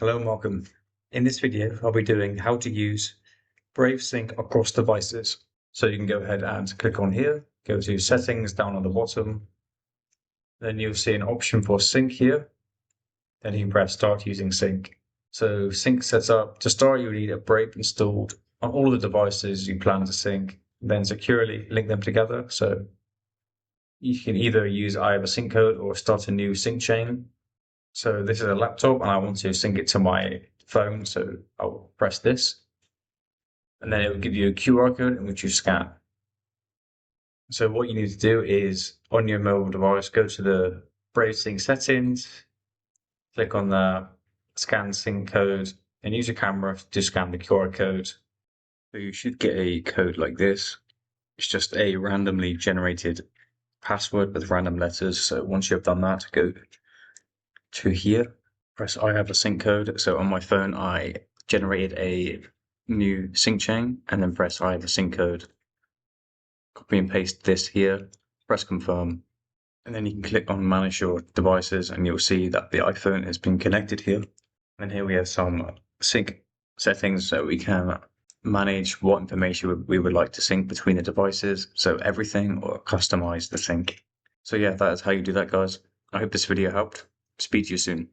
Hello and welcome. In this video, I'll be doing how to use Brave Sync across devices. So you can go ahead and click on here, go to settings down on the bottom. Then you'll see an option for sync here. Then you can press start using sync. So sync sets up. To start, you need a Brave installed on all of the devices you plan to sync, then securely link them together. So you can either use either sync code or start a new sync chain. So this is a laptop and I want to sync it to my phone. So I'll press this and then it will give you a QR code in which you scan. So what you need to do is on your mobile device, go to the Brave Sync settings, click on the scan sync code and use your camera to scan the QR code. So you should get a code like this. It's just a randomly generated password with random letters. So once you've done that, go to here, press I have a sync code. So on my phone, I generated a new sync chain and then press I have a sync code. Copy and paste this here, press confirm, and then you can click on manage your devices and you'll see that the iPhone has been connected here. And here we have some sync settings so we can manage what information we would like to sync between the devices. So everything or customize the sync. So yeah, that is how you do that, guys. I hope this video helped. Speak to you soon.